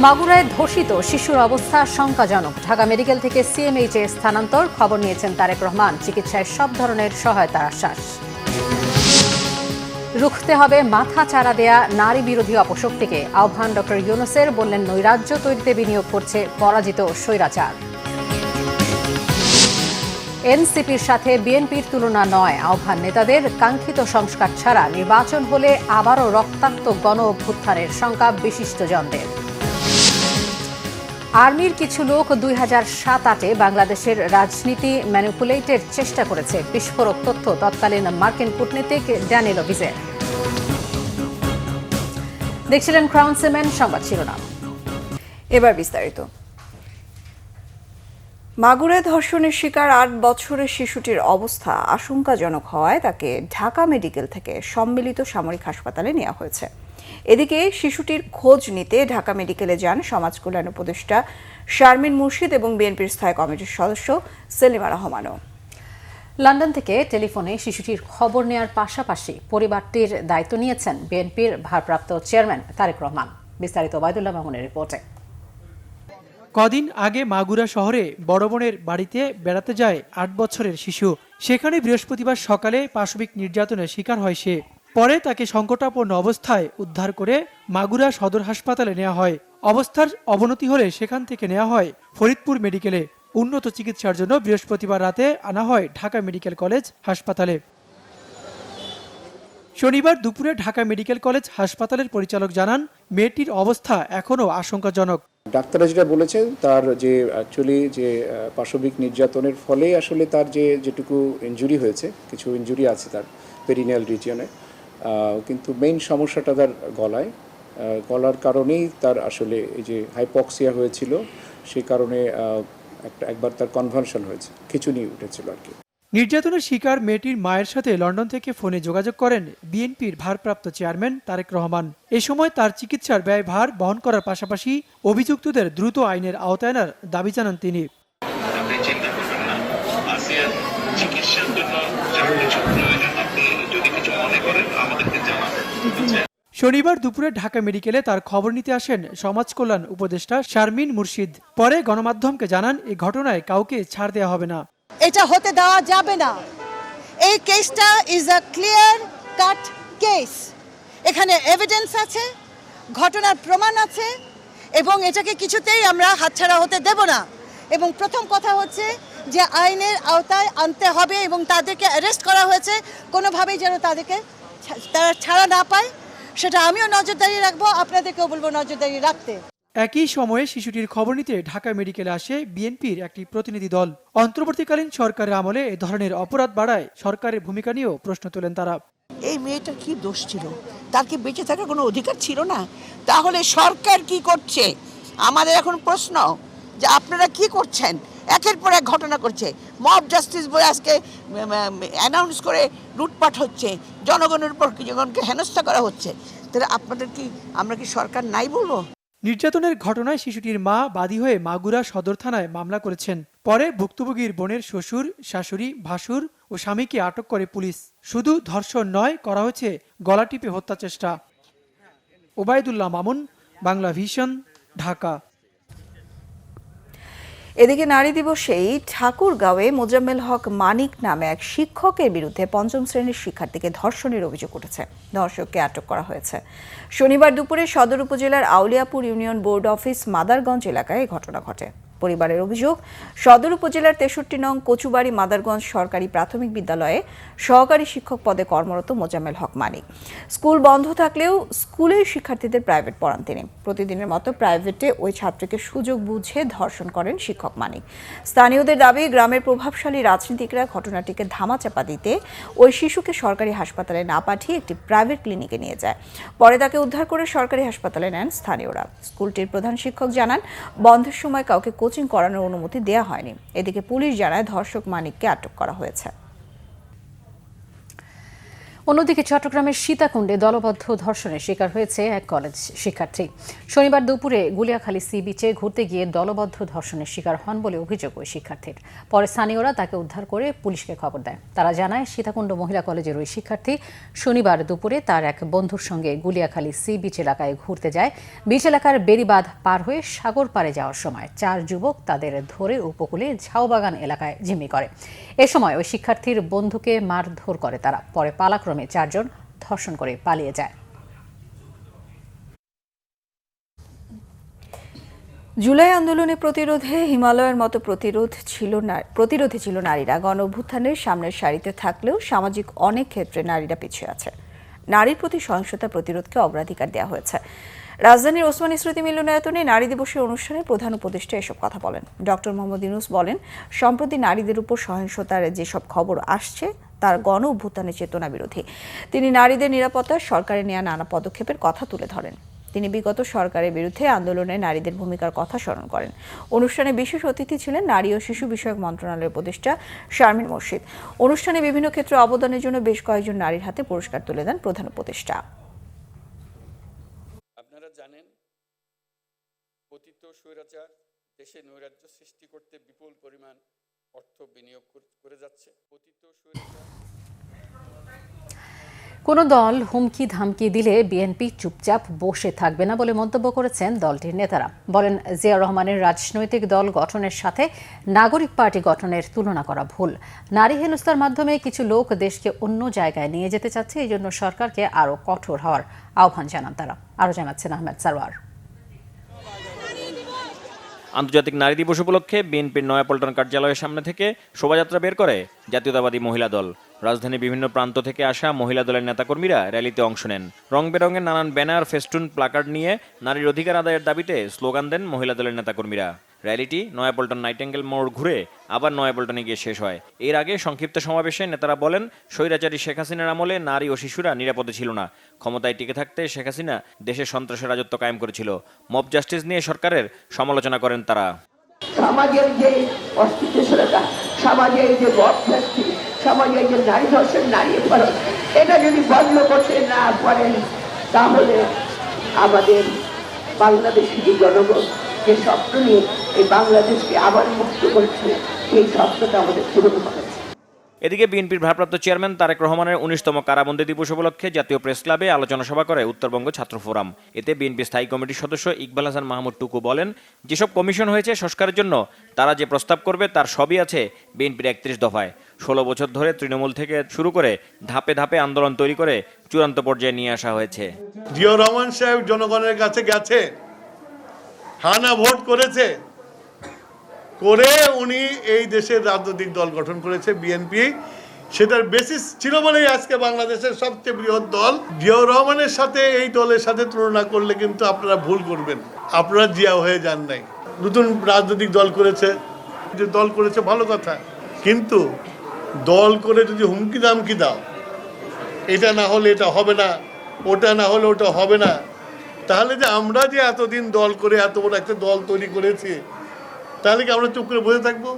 মাগুরায় ধর্ষিত শিশুর অবস্থা শঙ্কাজনক। ঢাকা মেডিকেল থেকে সিএমএইচে স্থানান্তর। খবর নিয়েছেন তারেক রহমান। চিকিৎসায় সব ধরনের সহায়তার আশ্বাস। রুখতে হবে মাথা চারা দেয়া নারী বিরোধী অপশক্তিকে। আহ্বান ডক্টর ইউনূসের। বললেন, নৈরাজ্য তৈরিতে বিনিয়োগ করছে পরাজিত স্বৈরাচার। এনসিপির সাথে বিএনপির তুলনা নয়। আহ্বান নেতাদের। কাঙ্ক্ষিত সংস্কার ছাড়া নির্বাচন হলে আবারও রক্তাক্ত গণ অভ্যুত্থানের শঙ্কা বিশিষ্টজনদের। আর্মির কিছু লোক 2007-8 বাংলাদেশের রাজনীতি ম্যানিপুলেটের চেষ্টা করেছে। বিস্ফোরক তথ্য তৎকালীন মার্কিন কূটনীতিক ড্যানিয়েল ভিজের। দেখছিলেন ক্রাউন সিমেন্ট সংবাদ শিরোনাম। এবার বিস্তারিত। মাগুরায় ধর্ষণের শিকার 8 বছরের শিশুটির অবস্থা আশঙ্কাজনক হওয়ায় তাকে ঢাকা মেডিকেল থেকে সম্মিলিত সামরিক হাসপাতালে নেওয়া হয়েছে। এদিকে শিশুটির খোঁজ নিতে ঢাকা মেডিকেলে যান সমাজ কল্যাণ উপদেষ্টা শারমিন মুর্শিদ এবং বিএনপির স্থায়ী কমিটির সদস্য সেলিমা রহমানও। লন্ডন থেকে টেলিফোনে শিশুটির খবর নেওয়ার পাশাপাশি পরিবারটির দায়িত্ব নিয়েছেন বিএনপির ভারপ্রাপ্ত চেয়ারম্যান তারেক রহমান। বিস্তারিত ওবায়দুল্লাহ মামুনের রিপোর্টে। কদিন আগে মাগুরা শহরে বড় বোনের বাড়িতে বেড়াতে যায় 8 বছরের শিশু। সেখানে বৃহস্পতিবার সকালে পাশবিক নির্যাতনের শিকার হয় সে। পরে তাকে সংকটাপন্ন অবস্থায় উদ্ধার করে মাগুরা সদর হাসপাতালে নেওয়া হয়। অবস্থার অবনতি হলে সেখান থেকে নেওয়া হয় ফরিদপুর মেডিকেলে। উন্নত চিকিৎসার জন্য বৃহস্পতিবার রাতে আনা হয় ঢাকা মেডিকেল কলেজ হাসপাতালে। শনিবার দুপুরে ঢাকা মেডিকেল কলেজ হাসপাতালের পরিচালক জানান, মেয়েটির অবস্থা এখনও আশঙ্কাজনক। ডাক্তাররা যেটা বলেছেন, তার যে অ্যাকচুয়ালি যে পাশবিক নির্যাতনের ফলে আসলে তার যেটুকু ইনজুরি হয়েছে, কিছু ইনজুরি আছে তার পেরিনিয়াল রিজিয়নে, কিন্তু মেইন সমস্যাটা তার গলার কারণেই তার আসলে এই যে হাইপক্সিয়া হয়েছিল, সেই কারণে একবার তার কনভালশন হয়েছে, খিঁচুনি উঠেছিল আর কি। নির্যাতনের শিকার মেয়েটির মায়ের সাথে লন্ডন থেকে ফোনে যোগাযোগ করেন বিএনপির ভারপ্রাপ্ত চেয়ারম্যান তারেক রহমান। এ সময় তার চিকিৎসার ব্যয়ভার বহন করার পাশাপাশি অভিযুক্তদের দ্রুত আইনের আওতায় আনার দাবি জানান তিনি। শনিবার দুপুরে ঢাকা মেডিকেলে তার খবর নিতে আসেন সমাজ কল্যাণ উপদেষ্টা শারমিন মুর্শিদ। পরে গণমাধ্যমকে জানান, এই ঘটনায় কাউকে ছাড় দেওয়া হবে না। এটা হতে দেওয়া যাবে না। এই কেসটা is a clear cut case. এখানে এভিডেন্স আছে, ঘটনার প্রমাণ আছে, এবং এটাকে কিছুতেই আমরা হাতছাড়া হতে দেব না। এবং প্রথম কথা হচ্ছে যে আইনের আওতায় আনতে হবে এবং তাদেরকে অ্যারেস্ট করা হয়েছে, কোনোভাবেই যেন তারা ছাড়া না পায়, সেটা আমিও নজরদারি রাখবো, আপনাদেরকেও বলবো নজরদারি রাখতে। একই সময়ে শিশুটির খবর নিতে ঢাকা মেডিকেলে আসে বিএনপির একটি প্রতিনিধি দল। অন্তর্বর্তীকালীন সরকারের আমলে এ ধরনের অপরাধ বাড়ায় সরকারের ভূমিকা নিয়েও প্রশ্ন তোলেন তারা। এই মেয়েটার কি দোষ ছিল? তার কি বেঁচে থাকার কোনো অধিকার ছিল না? তাহলে সরকার কি করছে? আমাদের এখন প্রশ্ন যে আপনারা কি করছেন? একের পর এক ঘটনা করছে, মব জাস্টিস বলে আজকে অ্যানাউন্স করে লুটপাট হচ্ছে, জনগণের উপর জনগণকে হেনস্থা করা হচ্ছে। তাহলে আমরা কি সরকার নাই বলবো? নির্যাতনের ঘটনায় শিশুটির মা বাদী হয়ে মাগুরা সদর থানায় মামলা করেছেন। পরে ভুক্তভোগীর বোনের শ্বশুর, শাশুড়ি, ভাসুর ও স্বামীকে আটক করে পুলিশ। শুধু ধর্ষণ নয়, করা হয়েছে গলা টিপে হত্যা চেষ্টা। ওবায়দুল্লাহ মামুন, বাংলা ভিশন, ঢাকা। এদিকে নারী দিবসেই ঠাকুরগাঁওয়ে মোজাম্মেল হক মানিক নামে এক শিক্ষকের বিরুদ্ধে 5ম শ্রেণীর শিক্ষার্থীকে ধর্ষণের অভিযোগ উঠেছে। ধর্ষককে আটক করা হয়েছে। শনিবার দুপুরে সদর উপজেলার Auliapur union board office Madarganj এলাকায় এই ঘটনা ঘটে। পরিবারের অভিযোগ, সদর উপজেলার 63 নং কচুবাড়ি মাদারগঞ্জ সরকারি প্রাথমিক বিদ্যালয়ে সহকারী শিক্ষক পদে কর্মরত মোজাম্মেল হক মানিক। স্কুল বন্ধ থাকলেও স্কুলের শিক্ষার্থীদের প্রাইভেট পড়ান তিনি। প্রতিদিনের মতো প্রাইভেটে ওই ছাত্রকে সুযোগ বুঝে ধর্ষণ করেন শিক্ষক মানিক। স্থানীয়দের দাবি, গ্রামের প্রভাবশালী রাজনীতিকরা ঘটনাটিকে ধামাচাপা দিতে ওই শিশুকে সরকারি হাসপাতালে না পাঠিয়ে একটি প্রাইভেট ক্লিনিকে নিয়ে যায়। পরে তাকে উদ্ধার করে সরকারি হাসপাতালে নেন স্থানীয়রা। স্কুলটির প্রধান শিক্ষক জানান, বন্ধের সময় কাউকে কোচিং করানোর অনুমতি দেওয়া হয়নি। এদিকে পুলিশ জানায় ধর্ষক মানিককে আটক করা হয়েছে। অন্যদিকে চট্টগ্রামের সীতাকুণ্ডে দলবদ্ধ ধর্ষণের শিকার হয়েছে এক কলেজ শিক্ষার্থী। শনিবার দুপুরে গুলিয়াখালী সি বিচে ঘুরতে গিয়ে দলবদ্ধ ধর্ষণের শিকার হন বলে অভিযোগ ওই শিক্ষার্থীর। পরে স্থানীয়রা তাকে উদ্ধার করে পুলিশকে খবর দেয়। তারা জানায়, সীতাকুণ্ড মহিলা কলেজের ওই শিক্ষার্থী শনিবার দুপুরে তার এক বন্ধুর সঙ্গে গুলিয়াখালী সি বিচ এলাকায় ঘুরতে যায়। বিচ এলাকার বেড়িবাঁধ পার হয়ে সাগর পাড়ে যাওয়ার সময় 4 যুবক তাদের ধরে উপকূলে ঝাউবাগান এলাকায় জিম্মি করে। এ সময় ওই শিক্ষার্থীর বন্ধুকে মারধর করে তারা। পরে পালাক্রমে 4 জন ধর্ষণ করে পালিয়ে যায়। জুলাই আন্দোলনে প্রতিরোধে হিমালয়ের মতো প্রতিরোধী ছিল নারীরা। গণ অভ্যুত্থানের সামনের সারিতে থাকলেও সামাজিক অনেক ক্ষেত্রে নারীরা পিছিয়ে আছে। নারীর প্রতি সহিংসতা প্রতিরোধকে অগ্রাধিকার দেওয়া হয়েছে। রাজধানীর ওসমানী স্মৃতি মিলনায়তনে নারী দিবসের অনুষ্ঠানে প্রধান উপদেষ্টা এসব কথা বলেন। ডক্টর মোহাম্মদ ইউনূস বলেন, সম্প্রতি নারীদের উপর সহিংসতার যেসব খবর আসছে তার গণ অভ্যুত্থানের চেতনা বিরোধী। তিনি নারীদের নিরাপত্তায় সরকারের নেওয়া নানা পদক্ষেপের কথা তুলে ধরেন। তিনি বিগত সরকারের বিরুদ্ধে আন্দোলনে নারীদের ভূমিকার কথা স্মরণ করেন। অনুষ্ঠানে বিশেষ অতিথি ছিলেন নারী ও শিশু বিষয়ক মন্ত্রণালয়ের উপদেষ্টা শারমিন মোর্শেদ। অনুষ্ঠানে বিভিন্ন ক্ষেত্রে অবদানের জন্য বেশ কয়েকজন নারীর হাতে পুরস্কার তুলে দেন প্রধান উপদেষ্টা। আপনারা জানেন, পতিত স্বৈরাচার দেশে নৈরাজ্য সৃষ্টি করতে বিপুল পরিমাণ অর্থ বিনিয়োগ করে যাচ্ছে। পতিত স্বৈরাচার কোনো দল হুমকি ধামকি দিলে বিএনপি চুপচাপ বসে থাকবে না বলে মন্তব্য করেছেন দলটির নেতারা। বলেন, জিয়াউর রহমানের রাজনৈতিক দল গঠনের সাথে নাগরিক পার্টি গঠনের তুলনা করা ভুল। নারী হেনস্থার মাধ্যমে কিছু লোক দেশকে অন্য জায়গায় নিয়ে যেতে চাচ্ছে, এই জন্য সরকারকে আরও কঠোর হওয়ার আহ্বান জানান তারা। আরও জানাচ্ছেন আহমেদ সারওয়ার। আন্তর্জাতিক নারী দিবস উপলক্ষে বিএনপির নয়াপল্টন কার্যালয়ের সামনে থেকে শোভাযাত্রা বের করে জাতীয়তাবাদী মহিলা দল। রাজধানীর বিভিন্ন প্রান্ত থেকে আসা মহিলা দলের নেতাকর্মীরা র্যালিতে অংশ নেন। রং বেরঙের নানান ব্যানার, ফেস্টুন, প্লাকার্ড নিয়ে নারীর অধিকার আদায়ের দাবিতে স্লোগান দেন মহিলা দলের নেতাকর্মীরা। র্যালিটি নয়াপল্টন নাইটেঙ্গেল মোড় ঘুরে আবার নয়াপল্টনে গিয়ে শেষ হয়। এর আগে সংক্ষিপ্ত সমাবেশে নেতারা বলেন, স্বৈরাচারী শেখ হাসিনার আমলে নারী ও শিশুরা নিরাপদে ছিল না। ক্ষমতায় টিকে থাকতে শেখ হাসিনা দেশে সন্ত্রাসের রাজত্ব কায়েম করেছিল। মব জাস্টিস নিয়ে সরকারের সমালোচনা করেন তারা। সমাজের যে অস্থিতিশীলতা, সমাজের যে মব জাস্টিস, সমাজের যে নারী ধর্ষণ, নারী অপরাধ, এটা যদি বন্ধ করতে না পারেন তাহলে আমাদের বাংলাদেশের যে জনগণ যে স্বপ্ন নিয়ে এই বাংলাদেশকে আবার মুক্ত করছে, সেই স্বপ্নটা আমাদের পূরণ হবে। এদিকে বিএনপির ভারপ্রাপ্ত চেয়ারম্যান তারেক রহমানের 19তম কারাবন্দী দিবস উপলক্ষে জাতীয় প্রেস ক্লাবে আলোচনা সভা করে উত্তরবঙ্গ ছাত্র ফোরাম। এতে বিএনপি স্থায়ী কমিটির সদস্য ইকবাল হাসান মাহমুদ টুকু বলেন, যেসব কমিশন হয়েছে সংস্কারের জন্য তারা যে প্রস্তাব করবে তার সবই আছে বিএনপির 31 দফায়। 16 বছর ধরে তৃণমূল থেকে শুরু করে ধাপে ধাপে আন্দোলন তৈরি করে চূড়ান্ত পর্যায়ে নিয়ে আসা হয়েছে। জিয়াউর রহমান সাহেব জনগণের কাছে গেছে, হানা ভোট করেছে, করে উনি এই দেশের রাজনৈতিক দল গঠন করেছে বিএনপি। সেটার বেসিস ছিল বলেই আজকে বাংলাদেশের সবচেয়ে বৃহৎ দল। জিয়াউর রহমানের সাথে এই দলের সাথে তুলনা করলে কিন্তু আপনারা ভুল করবেন। আপনারা জিয়া হয়ে যান নাই, নতুন রাজনৈতিক দল করেছে। যে দল করেছে ভালো কথা, কিন্তু দল করে যদি হুমকি দামকি দাও, এটা না হলে এটা হবে না, ওটা না হলে ওটা হবে না, তাহলে যে আমরা যে এতদিন দল করে এত বড় একটা দল তৈরি করেছি, তাহলে কি আমরা চুপ করে বসে থাকবো?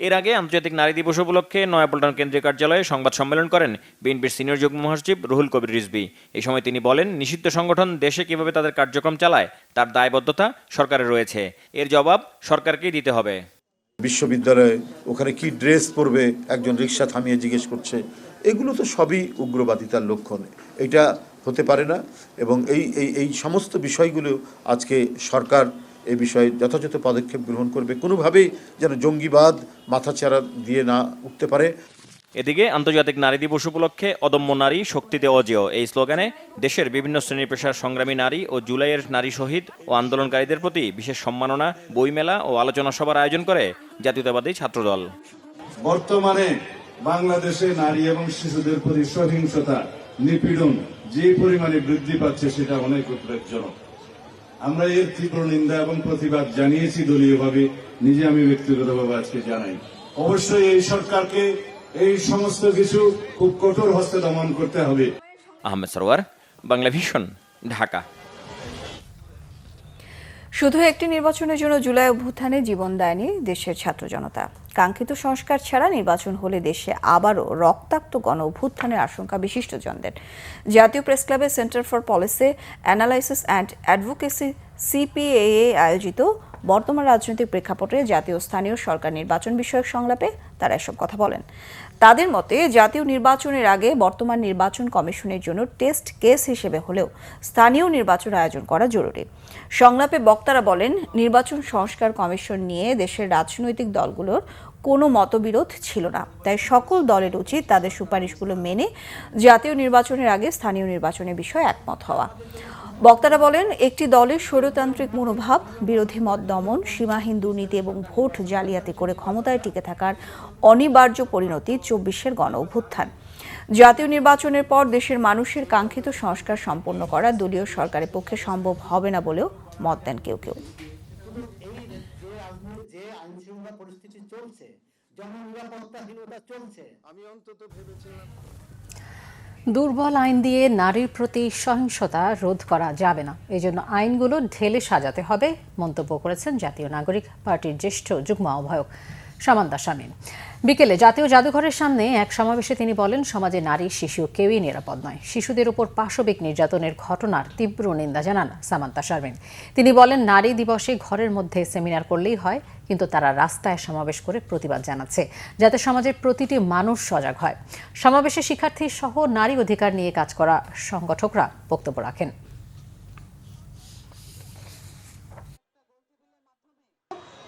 এর আগে আন্তর্জাতিক নারী দিবস উপলক্ষে নয়াপল্টন কেন্দ্রীয় কার্যালয়ে সংবাদ সম্মেলন করেন বিএনপির সিনিয়র যুগ্ম মহাসচিব রুহুল কবির রিজভী। এই সময় তিনি বলেন, নিষিদ্ধ সংগঠন দেশে কিভাবে তাদের কার্যক্রম চালায় তার দায়বদ্ধতা সরকারের রয়েছে। এর জবাব সরকারকেই দিতে হবে। বিশ্ববিদ্যালয়ে ওখানে কি ড্রেস পরবে একজন রিক্সা থামিয়ে জিজ্ঞেস করছে, এগুলো তো সবই উগ্রবাদিতার লক্ষণ। এটা হতে পারে না। এবং এই সমস্ত বিষয়গুলো আজকে সরকার এই বিষয়ে যথাযথ পদক্ষেপ গ্রহণ করবে, কোনোভাবেই যেন জঙ্গিবাদ মাথাচাড়া দিয়ে না উঠতে পারে। এদিকে আন্তর্জাতিক নারী দিবস উপলক্ষে অদম্য নারী শক্তিতে অজেয় এই স্লোগানে দেশের বিভিন্ন শ্রেণী পেশার সংগ্রামী নারী ও জুলাইয়ের নারী শহীদ ও আন্দোলনকারীদের প্রতি বিশেষ সম্মাননা, বইমেলা ও আলোচনা সভার আয়োজন করে জাতীয়তাবাদী ছাত্রদল। বর্তমানে বাংলাদেশে নারী এবং শিশুদের প্রতি সহিংসতা, নিপীড়ন যে পরিমাণে বৃদ্ধি পাচ্ছে সেটা অনেক উদ্বেগজনক। আমরা এর তীব্র নিন্দা এবং প্রতিবাদ জানিয়েছি দলীয়ভাবে, নিজে আমি ব্যক্তিগতভাবে আজকে জানাই। অবশ্যই এই সরকারকে এই সমস্ত কিছু খুব কঠোর হস্তে দমন করতে হবে। আহমেদ সারওয়ার, বাংলা ভিশন, ঢাকা। শুধু একটি নির্বাচনের জন্য জুলাই অভ্যুত্থানে জীবন দেয়নি দেশের ছাত্র জনতা। কাঙ্ক্ষিত সংস্কার ছাড়া নির্বাচন হলে দেশে আবারও রক্তাক্ত গণ অভ্যুত্থানের আশঙ্কা বিশিষ্টজনদের। জাতীয় প্রেস ক্লাবে centre for policy analysis and advocacy CPAA আয়োজিত বর্তমান রাজনৈতিক প্রেক্ষাপটে জাতীয় স্থানীয় সরকার নির্বাচন বিষয়ক সংলাপে তারা এসব কথা বলেন। তাদের মতে জাতীয় নির্বাচনের আগে বর্তমান নির্বাচন কমিশনের জন্য টেস্ট কেস হিসেবে হলেও স্থানীয় নির্বাচন আয়োজন করা জরুরি। সংলাপে বক্তারা বলেন, নির্বাচন সংস্কার কমিশন নিয়ে দেশের রাজনৈতিক দলগুলোর কোনো মতবিরোধ ছিল না, তাই সকল দলের উচিত তাদের সুপারিশগুলো মেনে জাতীয় নির্বাচনের আগে স্থানীয় নির্বাচনের বিষয়ে একমত হওয়া। বক্তারা বলেন, একটি দলের স্বৈরতান্ত্রিক মনোভাব, বিরোধী মত দমন, সীমাহীন দুর্নীতি এবং ভোট জালিয়াতি করে ক্ষমতায় টিকে থাকার অনিবার্য পরিণতি ২৪-এর গণ অভ্যুত্থান। জাতীয় নির্বাচনের পর দেশের মানুষের কাঙ্ক্ষিত সংস্কার সম্পন্ন করা দলীয় সরকারের পক্ষে সম্ভব হবে না বলেও মত দেন কেউ কেউ। দুর্বল আইন দিয়ে নারীর প্রতি সহিংসতা রোধ করা যাবে না, এজন্য আইনগুলো ঢেলে সাজাতে হবে, মন্তব্য করেছেন জাতীয় নাগরিক পার্টির জ্যেষ্ঠ যুগ্ম আহ্বায়ক সামান্তা শামীম। বিকেলে জাতীয় জাদুঘরের সামনে এক সমাবেশে তিনি বলেন, সমাজে নারী শিশু কেউই নিরাপদ নয়। শিশুদের উপর পাশবিক নির্যাতনের ঘটনার তীব্র নিন্দা জানান সামান্তা শামীম। তিনি বলেন, নারী দিবসে ঘরের মধ্যে সেমিনার করলেই হয়, কিন্তু তারা রাস্তায় সমাবেশ করে প্রতিবাদ জানাচ্ছে, যাতে সমাজের প্রতিটি মানুষ সজাগ হয়। সমাবেশে শিক্ষার্থী সহ নারী অধিকার নিয়ে কাজ করা সংগঠকরা বক্তব্য রাখেন।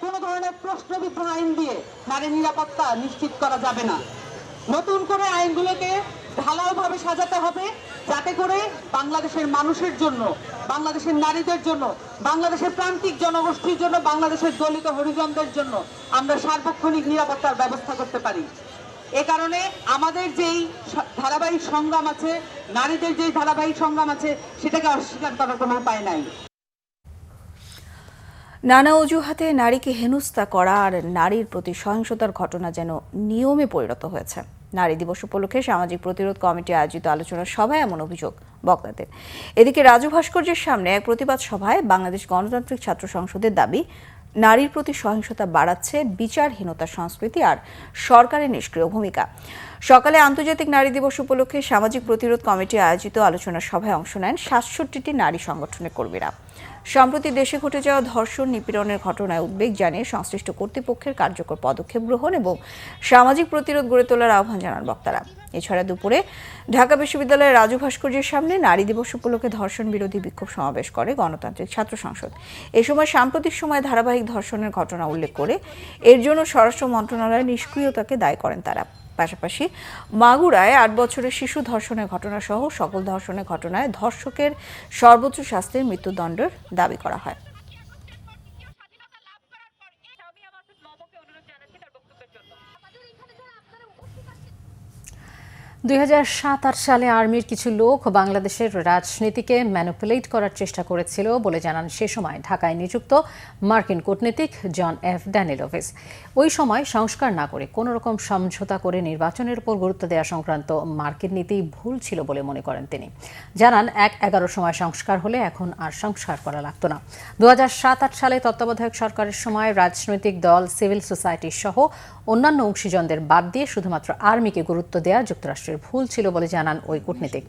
কোনো ধরনের প্রশ্নবিদ্ধ আইন দিয়ে নারী নিরাপত্তা নিশ্চিত করা যাবে না। নতুন করে আইনগুলোকে ঢালাওভাবে সাজাতে হবে, যাতে করে বাংলাদেশের মানুষের জন্য, বাংলাদেশের নারীদের জন্য, বাংলাদেশের প্রান্তিক জনগোষ্ঠীর জন্য, বাংলাদেশের দলিত হরিজনদের জন্য আমরা সার্বক্ষণিক নিরাপত্তার ব্যবস্থা করতে পারি। এ কারণে আমাদের যেই ধারাবাহিক সংগ্রাম আছে, নারীদের যেই ধারাবাহিক সংগ্রাম আছে, সেটাকে অস্বীকার করার কোনো উপায় নাই। নানা অজুহাতে নারীকে হেনস্থা করা আর নারীর প্রতি সহিংসতার ঘটনা যেন নিয়মে পরিণত হয়েছে। নারী দিবস উপলক্ষে সামাজিক প্রতিরোধ কমিটি আয়োজিত আলোচনা সভায় এমন অভিযোগ বক্তাদের। এদিকে রাজু ভাস্কর্যের সামনে এক প্রতিবাদ সভায় বাংলাদেশ গণতান্ত্রিক ছাত্র সংসদের দাবি, নারীর প্রতি সহিংসতা বাড়াচ্ছে বিচারহীনতা সংস্কৃতি আর সরকারের নিষ্ক্রিয় ভূমিকা। সকালে আন্তর্জাতিক নারী দিবস উপলক্ষে সামাজিক প্রতিরোধ কমিটি আয়োজিত আলোচনা সভায় অংশ নেন ৬৭টি নারী সংগঠনের কর্মীরা। সম্প্রতি দেশে ঘটে যাওয়া ধর্ষণ, নিপীড়নের ঘটনায় উদ্বেগ জানিয়ে সংশ্লিষ্ট কর্তৃপক্ষের কার্যকর পদক্ষেপ গ্রহণ এবং সামাজিক প্রতিরোধ গড়ে তোলার আহ্বান জানান বক্তারা। এছাড়া দুপুরে ঢাকা বিশ্ববিদ্যালয়ের রাজু ভাস্কর্যের সামনে নারী দিবস উপলক্ষে ধর্ষণ বিরোধী বিক্ষোভ সমাবেশ করে গণতান্ত্রিক ছাত্র সংসদ। এ সময় সাম্প্রতিক সময়ে ধারাবাহিক ধর্ষণের ঘটনা উল্লেখ করে এর জন্য স্বরাষ্ট্র মন্ত্রণালয়ের নিষ্ক্রিয়তাকে দায়ী করেন তারা। পাশাপাশি মাগুরায় ৮ বছরের শিশু ধর্ষণের ঘটনা সহ সকল ধর্ষণের ঘটনায় ধর্ষকের সর্বোচ্চ শাস্তির মৃত্যুদণ্ডের দাবি করা হয়। ২০০৭-৮ সালে আর্মির কিছু লোক বাংলাদেশের রাজনীতিকে ম্যানিপুলেট করার চেষ্টা করেছিল বলে জানান সে সময় ঢাকায় নিযুক্ত মার্কিন কূটনীতিক জন এফ ড্যানিলোভিস। ওই সময় সংস্কার না করে কোনো রকম সমঝোতা করে নির্বাচনের উপর গুরুত্ব দেওয়া সংক্রান্ত মার্কিন নীতি ভুল ছিল বলে মনে করেন তিনি। জানান, ১/১১ সময় সংস্কার হলে এখন আর সংস্কার করা লাগতো না। ২০০৭-৮ সালে তত্ত্বাবধায়ক সরকারের সময় রাজনৈতিক দল, সিভিল সোসাইটি সহ অন্যান্য অংশীজনদের বাদ দিয়ে শুধুমাত্র আর্মিকে গুরুত্ব দেওয়া যুক্তরাষ্ট্রের ভুল ছিল বলে জানান ওই কূটনীতিক।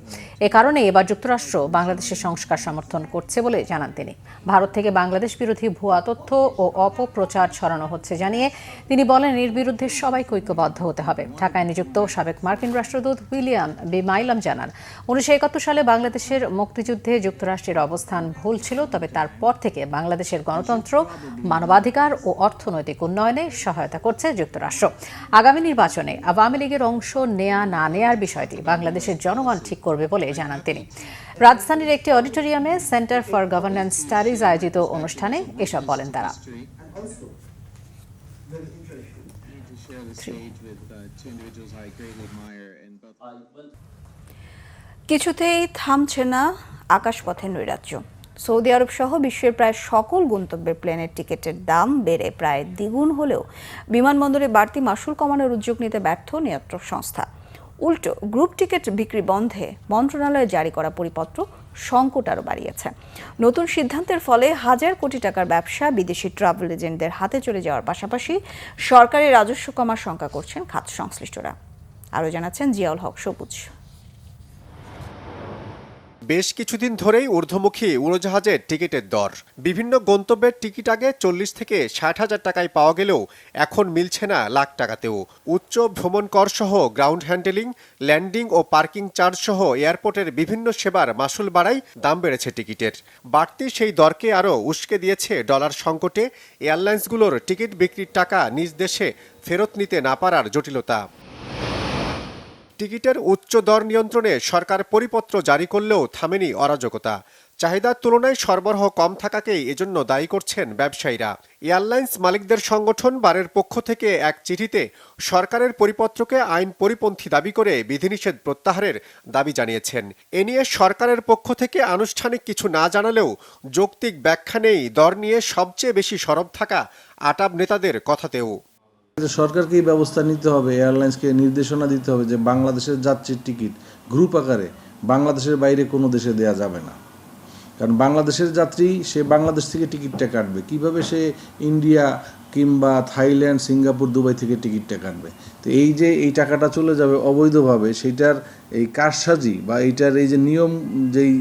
এ কারণে এবার যুক্তরাষ্ট্র বাংলাদেশের সংস্কার সমর্থন করছে বলে জানান তিনি। ভারত থেকে বাংলাদেশ বিরোধী ভুয়া তথ্য ও অপপ্রচার ছড়ানো হচ্ছে জানিয়ে তিনি বলেন, এর বিরুদ্ধে সবাইকে ঐক্যবদ্ধ হতে হবে। ঢাকায় নিযুক্ত সাবেক মার্কিন রাষ্ট্রদূত উইলিয়াম বি মাইলাম জানান, ১৯৭১ সালে বাংলাদেশের মুক্তিযুদ্ধে যুক্তরাষ্ট্রের অবস্থান ভুল ছিল, তবে তারপর থেকে বাংলাদেশের গণতন্ত্র, মানবাধিকার ও অর্থনৈতিক উন্নয়নে সহায়তা করছে যুক্তরাষ্ট্র। আগামী নির্বাচনে আওয়ামী লীগের অংশ নেয়া না নেয়ার বিষয়টি বাংলাদেশের জনগণ ঠিক করবে বলে জানান তিনি। রাজধানীর একটি অডিটোরিয়ামে সেন্টার ফর গভর্নেন্স স্টাডিজ আয়োজিত অনুষ্ঠানে এসব বলেন তারা। কিছুতেই থামছে না আকাশপথের নৈরাজ্য। সৌদি আরব সহ বিশ্বের প্রায় সকল গন্তব্যের প্লেনের টিকিটের দাম বেড়ে প্রায় দ্বিগুণ হলেও বিমানবন্দরে বাড়তি মাশুল কমানোর উদ্যোগ নিতে ব্যর্থ নিয়ন্ত্রক সংস্থা। উল্টো গ্রুপ টিকিট বিক্রি বন্ধে মন্ত্রণালয়ে জারি করা পরিপত্র সংকট আরও বাড়িয়েছে। নতুন সিদ্ধান্তের ফলে হাজার কোটি টাকার ব্যবসা বিদেশি ট্রাভেল এজেন্টদের হাতে চলে যাওয়ার পাশাপাশি সরকারের রাজস্ব কমার শঙ্কা করছেন খাত সংশ্লিষ্টরা। আরও জানাচ্ছেন জিয়াউল হক সবুজ। বেশ কিছুদিন ধরেই ঊর্ধ্বমুখী উড়োজাহাজের টিকিটের দর। বিভিন্ন গন্তব্যের টিকিট আগে 40 থেকে 60,000 টাকায় পাওয়া গেলেও এখন মিলছে না লাখ টাকাতেও। উচ্চ ভ্রমণ কর সহ গ্রাউন্ড হ্যান্ডেলিং, ল্যান্ডিং ও পার্কিং চার্জ সহ এয়ারপোর্টের বিভিন্ন সেবার মাসুল বাড়ায় দাম বেড়েছে টিকিটের। বাড়তি সেই দরকে আরও উস্কে দিয়েছে ডলার সংকটে এয়ারলাইন্সগুলোর টিকিট বিক্রির টাকা নিজ দেশে ফেরত নিতে না পারার জটিলতা। টিকিটের উচ্চ দর নিয়ন্ত্রণে সরকার পরিপত্র জারি করলেও থামেনি অরাজকতা। চাহিদার তুলনায় সরবরাহ কম থাকাকেই এজন্য দায়ী করছেন ব্যবসায়ীরা। এয়ারলাইন্স মালিকদের সংগঠন বারের পক্ষ থেকে এক চিঠিতে সরকারের পরিপত্রকে আইন পরিপন্থী দাবি করে বিধিনিষেধ প্রত্যাহারের দাবি জানিয়েছেন। এ নিয়ে সরকারের পক্ষ থেকে আনুষ্ঠানিক কিছু না জানালেও যৌক্তিক ব্যাখ্যা নেই দর নিয়ে সবচেয়ে বেশি সরব থাকা আটাব নেতাদের কথাতেও। সরকারকে এই ব্যবস্থা নিতে হবে, এয়ারলাইন্সকে নির্দেশনা দিতে হবে যে বাংলাদেশের যাত্রীর টিকিট গ্রুপ আকারে বাংলাদেশের বাইরে কোনো দেশে দেয়া যাবে না। কারণ বাংলাদেশের যাত্রী সে বাংলাদেশ থেকে টিকিটটা কাটবে, কিভাবে সে ইন্ডিয়া কিংবা থাইল্যান্ড, সিঙ্গাপুর, দুবাই থেকে টিকিটটা কাটবে। তো এই যে এই টাকাটা চলে যাবে অবৈধভাবে, সেইটার এই কারসাজি বা এইটার এই যে নিয়ম যেই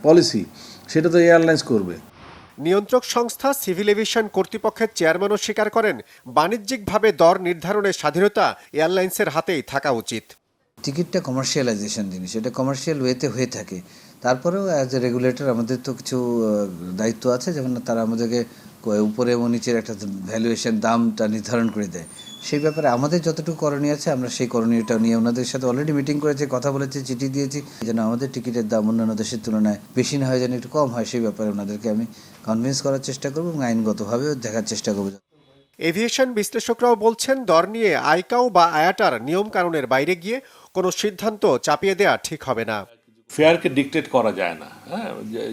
পলিসি সেটা তো এয়ারলাইন্স করবে। নিয়ন্ত্রক সংস্থা সিভিল এভিয়েশন কর্তৃপক্ষের চেয়ারম্যানও স্বীকার করেন, বাণিজ্যিকভাবে দর নির্ধারণের স্বাধীনতা এয়ারলাইন্সের হাতেই থাকা উচিত। টিকিটটা কমার্শিয়ালাইজেশন জিনিস, এটা কমার্শিয়াল ওয়েতে হয়ে থাকে। তারপরেও অ্যাজ এ রেগুলেটর আমাদের তো কিছু দায়িত্ব আছে, যেমন তারা আমাদেরকে উপরে এবং নিচের একটা ভ্যালুয়েশন দামটা নির্ধারণ করে দেয়। সেই ব্যাপারে আমাদের যতটুকু করণীয় আছে আমরা সেই করণীয়টা নিয়ে ওনাদের সাথে অলরেডি মিটিং করেছি, কথা বলেছি, চিঠি দিয়েছি, যেন আমাদের টিকিটের দাম অন্যান্য দেশের তুলনায় বেশি না হয়, যেন একটু কম হয়। সেই ব্যাপারে ওনাদেরকে আমি কনভিন্স করার চেষ্টা করবো এবং আইনগতভাবেও দেখার চেষ্টা করবো। এভিয়েশন বিশ্লেষকরাও বলছেন, দর নিয়ে আইকাও বা আয়াটার নিয়ম কানুনের বাইরে গিয়ে কোনো সিদ্ধান্ত চাপিয়ে দেওয়া ঠিক হবে না। ফেয়ারকে ডিকটেট করা যায় না। হ্যাঁ,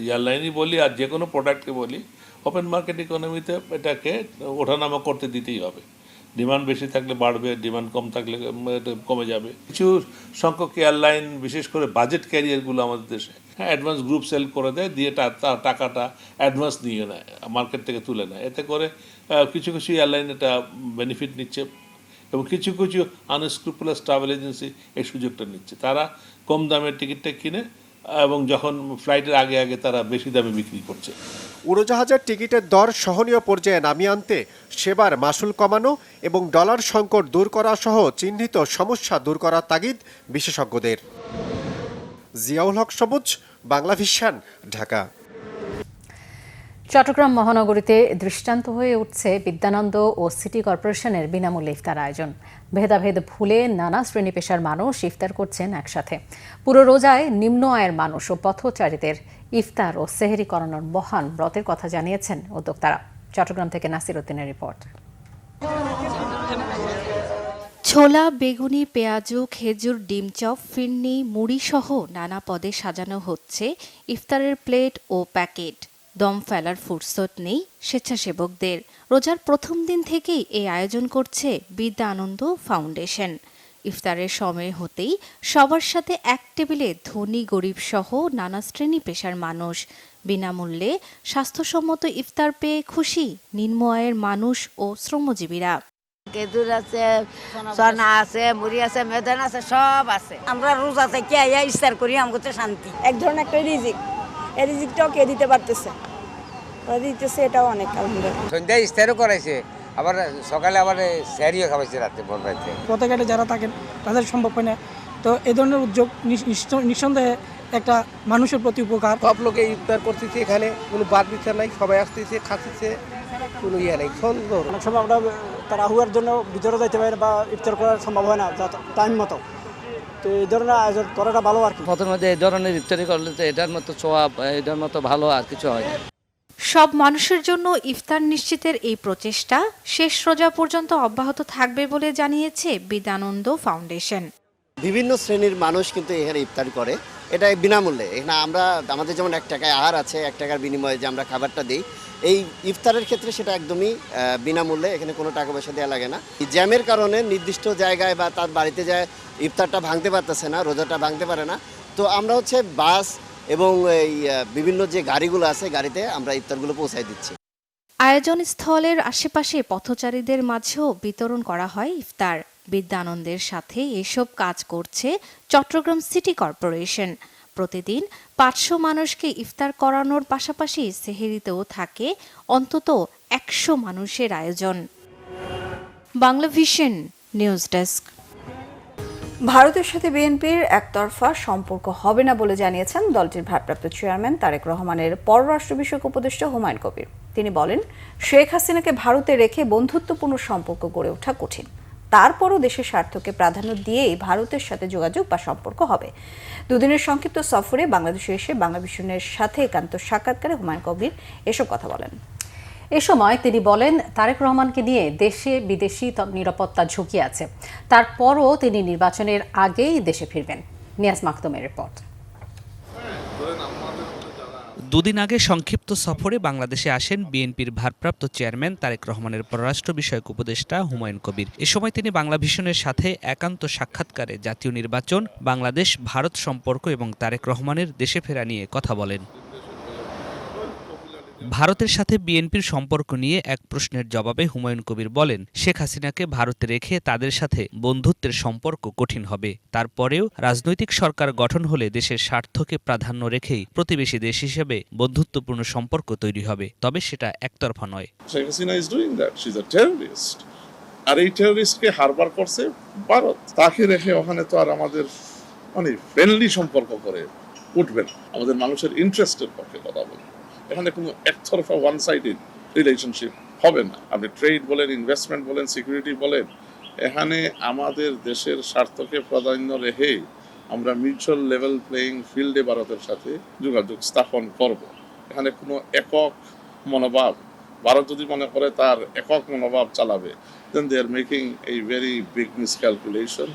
এয়ারলাইনই বলি আর যে কোনো প্রোডাক্টকে বলি, ওপেন মার্কেট ইকোনমিতে এটাকে ওঠানামা করতে দিতেই হবে। ডিমান্ড বেশি থাকলে বাড়বে, ডিমান্ড কম থাকলে কমে যাবে। কিছু সংখ্যক এয়ারলাইন, বিশেষ করে বাজেট ক্যারিয়ারগুলো আমাদের দেশে অ্যাডভান্স গ্রুপ সেল করে দেয়, দিয়ে টাকাটা অ্যাডভান্স নিয়ে নেয়, মার্কেট থেকে তুলে নেয়। এতে করে কিছু কিছু এয়ারলাইন এটা বেনিফিট নিচ্ছে এবং কিছু কিছু আনস্ক্রুপুলাস ট্রাভেল এজেন্সি এই সুযোগটা নিচ্ছে। তারা কম দামের টিকিটটা কিনে এবং যখন ফ্লাইটের আগে আগে তারা বেশি দামে বিক্রি করছে। উড়োজাহাজের টিকিটের দর সহনীয় পর্যায়ে নামিয়ে আনতে সেবার মাসুল কমানো এবং ডলার সংকট দূর করা সহ চিহ্নিত সমস্যা দূর করার তাগিদ বিশেষজ্ঞদের। জিয়াউল হক সবুজ, বাংলাভিশন, ঢাকা। চট্টগ্রাম মহানগরীতে দৃষ্টান্ত হয়ে উঠছে বিদ্যানন্দ ও সিটি কর্পোরেশনের বিনামূল্যে ইফতার আয়োজন। ভেদাভেদ ভুলে নানা শ্রেণী পেশার মানুষ ইফতার করছেন একসাথে। পুরো রোজায় নিম্ন আয়ের মানুষ ও পথচারীদের ইফতার ও সেহরি করানোর মহান ব্রতের কথা জানিয়েছেন উদ্যোক্তারা। চট্টগ্রাম থেকে নাসির উদ্দিনের রিপোর্ট। ছোলা, বেগুনি, পেঁয়াজু, খেজুর, ডিম চপ, ফিরনি, মুড়ি সহ নানা পদে সাজানো হচ্ছে ইফতারের প্লেট ও প্যাকেট। দম ফেলার ফুরসত নেই স্বেচ্ছাসেবকদের। রোজার প্রথম দিন থেকেই এই আয়োজন করছে বিদ্যানন্দ ফাউন্ডেশন। ইফতারের সময় হতেই সবার সাথে এক টেবিলে ধনী গরিব সহ নানা শ্রেণী পেশার মানুষ। বিনামূল্যে স্বাস্থ্যসম্মত ইফতার পেয়ে খুশি নিম্ন আয়ের মানুষ ও শ্রমজীবীরা। খেজুর আছে, সোনা আছে, মুড়ি আছে, মেদান আছে, সব আছে। আমরা রোজা থেকে আইয়া ইফতার করি, আমাকে তো শান্তি। এক ধরনের একটা রিজিক, এই রিজিকটাও কে দিতে পারতেছে, দিতেছে, এটাও অনেক আলহামদুলিল্লাহ। সন্ধ্যায় ইফতারও করাইছে, আবার সকালে আবার স্যারিও খাওয়াইছে রাতে ভোর রাতে। পথঘাটে যারা থাকেন তাদের সম্ভব হয় না, তো এই ধরনের উদ্যোগ নিঃসন্দেহে একটা মানুষের প্রতি উপকার। সব লোকে ইফতার করতেছে, এখানে কোনো বাদ বিচার নাই, সবাই আসতেছে, খাচ্ছে, কোনো ইয়ে নাই, সুন্দর। অনেক সময় আমরা তাড়াহুড়ার জন্য ভিতরে যাইতে পারি না বা ইফতার করা সম্ভব হয় না টাইম মতো, তো এই ধরনের আয়োজন করাটা ভালো আর কি। প্রথমে এই ধরনের ইফতারি করলে তো এটার মতো সোয়াব, এটার মতো ভালো আর কিছু হয় না। সব মানুষের জন্য ইফতার নিশ্চিতের এই প্রচেষ্টা শেষ রোজা পর্যন্ত অব্যাহত থাকবে বলে জানিয়েছে বিদ্যানন্দ ফাউন্ডেশন। বিভিন্ন শ্রেণীর মানুষ কিন্তু এখানে ইফতার করে, এটা বিনামূল্যে। এখানে আমরা আমাদের যেমন 1 টাকায় আহার আছে, 1 টাকার বিনিময়ে যে আমরা খাবারটা দিই, এই ইফতারের ক্ষেত্রে সেটা একদমই বিনামূল্যে, এখানে কোনো টাকা পয়সা দেওয়া লাগে না। জ্যামের কারণে নির্দিষ্ট জায়গায় বা তার বাড়িতে যায় ইফতারটা ভাঙতে পারতেছে না, রোজাটা ভাঙতে পারে না, তো আমরা হচ্ছে বাস এবং এই বিভিন্ন যে গাড়িগুলো আছে গাড়িতে আমরা ইফতারগুলো পৌঁছায় দিচ্ছি। আয়োজন স্থলের আশেপাশে পথচারীদের মাঝেও বিতরণ করা হয় ইফতার। বিদ্যানন্দের সাথে এসব কাজ করছে চট্টগ্রাম সিটি কর্পোরেশন। প্রতিদিন 500 মানুষকে ইফতার করানোর পাশাপাশি সেহরিতেও থাকে অন্তত 100 মানুষের আয়োজন। Bangla vision news desk. ভারতের সাথে বিএনপির একতরফা সম্পর্ক হবে না বলে জানিয়েছেন দলটির ভারপ্রাপ্ত চেয়ারম্যান তারেক রহমানের পররাষ্ট্র বিষয়ক উপদেষ্টা হুমায়ুন কবির। তিনি বলেন, শেখ হাসিনাকে ভারতে রেখে বন্ধুত্বপূর্ণ সম্পর্ক গড়ে ওঠা কঠিন। তারপরও দেশের স্বার্থকে প্রাধান্য দিয়েই ভারতের সাথে যোগাযোগ বা সম্পর্ক হবে। দুদিনের সংক্ষিপ্ত সফরে বাংলাদেশে এসে বাংলা ভিশনের সাথে একান্ত সাক্ষাৎকারে হুমায়ুন কবির এসব কথা বলেন। এ সময় তিনি বলেন, তারেক রহমানকে নিয়ে দেশে বিদেশি নিরাপত্তা ঝুঁকি আছে, তারপরও তিনি নির্বাচনের আগেই দেশে ফিরবেন। নিয়াজ মাকদুমের রিপোর্ট। দুদিন আগে সংক্ষিপ্ত সফরে বাংলাদেশে আসেন বিএনপির ভারপ্রাপ্ত চেয়ারম্যান তারেক রহমানের পররাষ্ট্র বিষয়ক উপদেষ্টা হুমায়ুন কবির। এ সময় তিনি বাংলা ভিশনের সাথে একান্ত সাক্ষাৎকারে জাতীয় নির্বাচন, বাংলাদেশ ভারত সম্পর্ক এবং তারেক রহমানের দেশে ফেরা নিয়ে কথা বলেন। ভারতের সাথে বিএনপির সম্পর্ক নিয়ে এক প্রশ্নের জবাবে হুমায়ুন কবির বলেন, শেখ হাসিনাকে ভারতে রেখে তাদের সাথে বন্ধুত্বের সম্পর্ক কঠিন হবে। তারপরেও রাজনৈতিক সরকার গঠন হলে দেশের স্বার্থকে প্রাধান্য রেখেই প্রতিবেশী দেশ হিসেবে বন্ধুত্বপূর্ণ সম্পর্ক তৈরি হবে, তবে সেটা একতরফা নয়। Sheikh Hasina is doing that, she is a terrorist. আর এই টেররিস্টকে হারবার করছে ভারত। তাকে রেখে ওখানে তো আর আমাদের ফ্রেন্ডলি সম্পর্ক করে উঠবেন, আমাদের মানুষের ইন্টারেস্টের পক্ষে কথা বলবেন। এখানে কোনো একতরফা ওয়ান সাইডেড রিলেশনশিপ হবে না। আপনি ট্রেড বলেন, ইনভেস্টমেন্ট বলেন, সিকিউরিটি বলেন, এখানে আমাদের দেশের স্বার্থকে প্রাধান্য রেখে আমরা মিউচুয়াল লেভেল প্লেয়িং ফিল্ডে ভারতের সাথে যোগাযোগ স্থাপন করব। এখানে কোনো একক মনোভাব, ভারত যদি মনে করে তার একক মনোভাব চালাবে, then they are making a very big miscalculation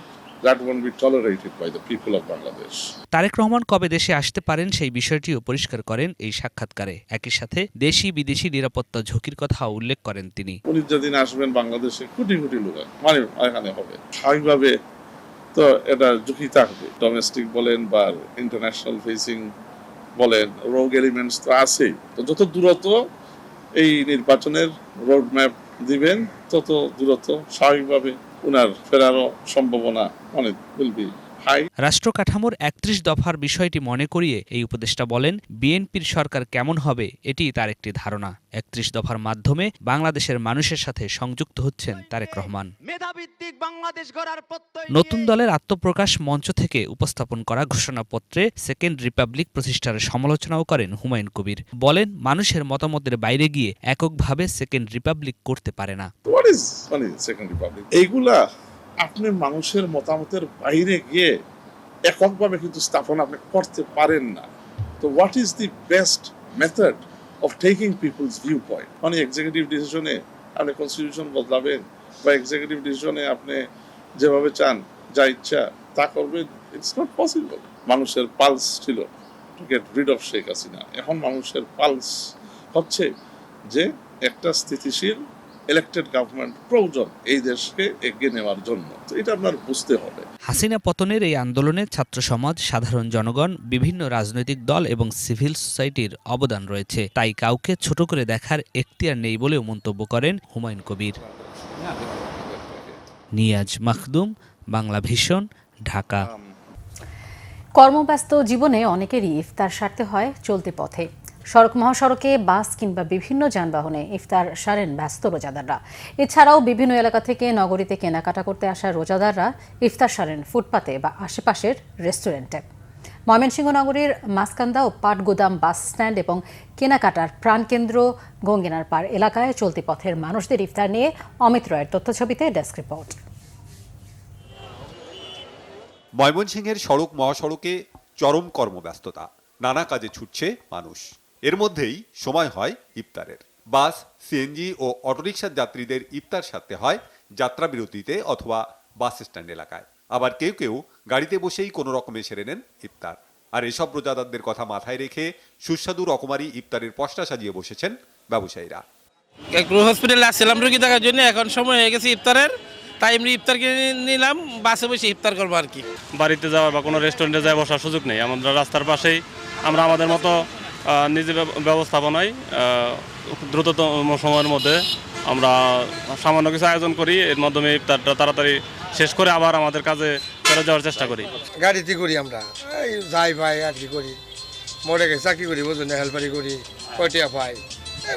that won't be tolerated by the people of Bangladesh. Tarique Rahman কবে দেশে আসতে পারেন সেই বিষয়টিও পরিষ্কার করেন এই সাক্ষাৎকারে। একই সাথে দেশি বিদেশি নিরাপত্তা ঝুঁকির কথা উল্লেখ করেন তিনি। উনি যেদিন আসবেন বাংলাদেশে কোটি কোটি লোক এখানে হবে, স্বাভাবিকভাবে তো এটা ঝুঁকি থাকবে। ডোমেস্টিক বলেন বা ইন্টারন্যাশনাল ফেসিং বলেন, রোগ এলিমেন্টস তো আছেই। তো যত দূরত্ব এই নির্বাচনের রোড ম্যাপ দিবেন, তত দূরত্ব স্বাভাবিকভাবে উনার ফেরারও সম্ভাবনা অনেক বলবি হাই। রাষ্ট্র কাঠামোর 31 দফার বিষয়টি মনে করিয়ে এই উপদেষ্টা বলেন, বিএনপির সরকার কেমন হবে এটি তার একটি ধারণা। 31 দফার মাধ্যমে বাংলাদেশের মানুষের সাথে সংযুক্ত হচ্ছেন তারেক রহমান। নতুন দলের আত্মপ্রকাশ মঞ্চ থেকে উপস্থাপন করা ঘোষণাপত্রে সেকেন্ড রিপাবলিক প্রতিষ্ঠার সমালোচনাও করেন হুমায়ুন কবির। বলেন, মানুষের মতামতের বাইরে গিয়ে এককভাবে সেকেন্ড রিপাবলিক করতে পারে না। এইগুলা আপনি মানুষের মতামতের বাইরে গিয়ে এককভাবে কিন্তু স্থাপন আপনি করতে পারেন না। তো what is the best method of taking people's view point? মানে এক্সিকিউটিভ ডিসিশনে আপনি কনস্টিটিউশন বদলাবেন বা এক্সিকিউটিভ ডিসিশনে আপনি যেভাবে চান যা ইচ্ছা তা করবেন, ইটস নট পসিবল। মানুষের পালস ছিল to get rid of Sheikh Hasina. এখন মানুষের পালস হচ্ছে যে একটা স্থিতিশীল ইলেক্টেড গভর্নমেন্ট প্রয়োজন এই দেশকে এগিয়ে নেওয়ার জন্য। তো এটা আপনার বুঝতে হবে। হাসিনা পতনের এই আন্দোলনে ছাত্র সমাজ, সাধারণ জনগণ, বিভিন্ন রাজনৈতিক দল এবং সিভিল সোসাইটির অবদান রয়েছে। তাই কাউকে ছোট করে দেখার এখতিয়ার নেই বলেও মন্তব্য করেন হুমায়ুন কবির। নিয়াজ মাকদুম, বাংলা ভিশন, ঢাকা। কর্মব্যস্ত জীবনে অনেকেরই ইফতার সারতে হয় চলতি পথে। সড়ক মহাসড়কে, বাস কিংবা বিভিন্ন যানবাহনে ইফতার সারেন ব্যস্ত রোজাদাররা। এছাড়াও বিভিন্ন এলাকা থেকে নগরীতে কেনাকাটা করতে আসা রোজাদাররা ইফতার সারেন ফুটপাতে বা আশেপাশের রেস্টুরেন্টে। ময়মনসিংহ নগরীর মাসকান্দা ও পাটগুদাম বাস স্ট্যান্ড এবং কেনাকাটার প্রাণকেন্দ্র গঙ্গিনার পাড় এলাকায় চলতি পথের মানুষদের ইফতার নিয়ে অমিত রয়ের তথ্যছবিতে ডেস্ক রিপোর্ট। ময়মনসিংহের সড়ক মহাসড়কে চরম কর্মব্যস্ততা, নানা কাজে ছুটছে মানুষ। এর মধ্যেই সময় হয় ইফতারের। বাস, সিএনজি ও অটোরিকশার যাত্রীদের ইফতার সারতে হয় যাত্রা বিরতিতে অথবা বাস স্ট্যান্ড এলাকায়। আবার কেউ কেউ গাড়িতে বসেই কোনো রকমে সেরে নেন ইফতার। আর এসব রোজাদারদের কথা মাথায় রেখে সুস্বাদু রকমারি ইফতারের পসরা সাজিয়ে বসেছেন ব্যবসায়ীরা। হসপিটালে আসছিলাম রুগী দেখার জন্য, এখন সময় হয়ে গেছে ইফতারের। তাই এমনি ইফতার কিনে নিলাম, বাসে বসে ইফতার করবো আর কি। বাড়িতে যাওয়ার বা কোনো রেস্টুরেন্টে যাওয়া বসার সুযোগ নেই। আমরা রাস্তার পাশেই আমরা আমাদের মতো নিজের ব্যবস্থাপনায় দ্রুততম সময়ের মধ্যে আমরা সামান্য কিছু আয়োজন করি, এর মাধ্যমে ইফতারটা তাড়াতাড়ি শেষ করে আবার আমাদের কাজে চলে যাওয়ার চেষ্টা করি। গাড়িতে করি আমরা, এই যাই ভাই আর কি করি, মোড়ে গেছে চাকরি করি, বুঝুন হেল্পারি করি, কয়টিয়া পাই,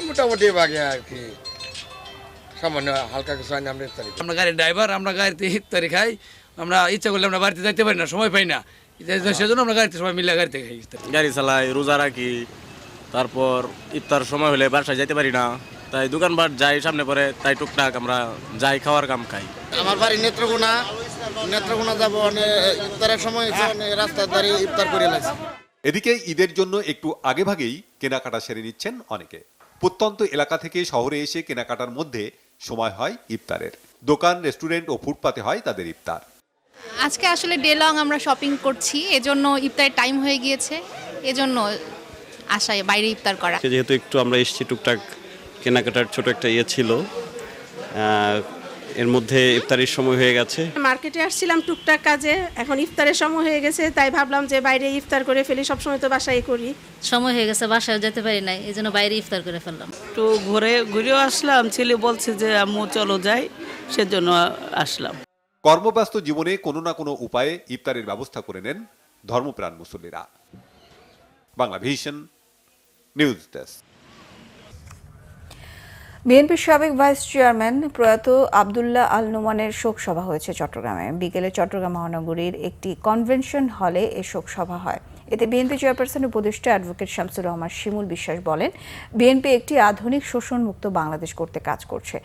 মোটামুটি বাগে আর কি, সামান্য হালকা কিছু আনি আমরা ইফতারি। আমরা গাড়ির ড্রাইভার, আমরা গাড়িতে ইফতারি খাই, আমরা ইচ্ছা করলে আমরা বাড়িতে যাইতে পারি না, সময় পাই না, সেজন্য আমরা গাড়িতে সবাই মিলে গাড়িতে খাই। গাড়ি চালাই, রোজা রাখি, তারপর ইফতার সময় হলে বাসায় যাইতে পারি না, তাই দোকানপাট যাই সামনে পরে, তাই টুকটাক আমরা যাই খাওয়ার কাম খাই। আমার বাড়ি নেত্রকোনা যাবো, ইফতারের সময় রাস্তার ধারে ইফতার করে লাগছে। এদিকে ঈদের জন্য একটু আগেভাগেই কেনাকাটা সেরে নিচ্ছেন অনেকে। প্রত্যন্ত এলাকা থেকে শহরে এসে কেনাকাটার মধ্যে সময় হয় ইফতারের। দোকান, রেস্টুরেন্ট ও ফুটপাতে হয় তাদের ইফতার। আজকে আসলে ডে লং আমরা শপিং করছি, এজন্য ইফতারের টাইম হয়ে গিয়েছে, এজন্য আশায় বাইরে ইফতার করা। যেহেতু একটু আমরা এসেছি, টুকটাক কেনাকাটার ছোট একটা ছিল, এর মধ্যে ইফতারের সময় হয়ে গেছে। মার্কেটে আসছিলাম টুকটাক কাজে, এখন ইফতারের সময় হয়ে গেছে, তাই ভাবলাম যে বাইরে ইফতার করে ফেলি, সবসময় তো বাসায় করি। সময় হয়ে গেছে, বাসায় যেতে পারি নাই, এই জন্য বাইরে ইফতার করে ফেললাম। তো ঘুরেও আসলাম, ছেলে বলছে যে আম্মু চলো যাই, সেজন্য আসলাম। কর্মব্যস্ত জীবনে কোনো না কোনো উপায়ে ইফতারের ব্যবস্থা করে নেন ধর্মপ্রাণ মুসল্লিরা। Bangla vision news desk. বিএনপির সাবেক ভাইস চেয়ারম্যান প্রয়াত আব্দুল্লাহ আল নোমানের শোক সভা হয়েছে চট্টগ্রামে। বিকেলে চট্টগ্রাম মহানগরীর একটি কনভেনশন হলে এ শোক সভা হয়। এতে বিএনপি চেয়ারপারসন উপদেষ্টা অ্যাডভোকেট শামসুর রহমান শিমুল বিশ্বাস বলেন, বিএনপি একটি আধুনিক শোষণমুক্ত বাংলাদেশ করতে কাজ করছে।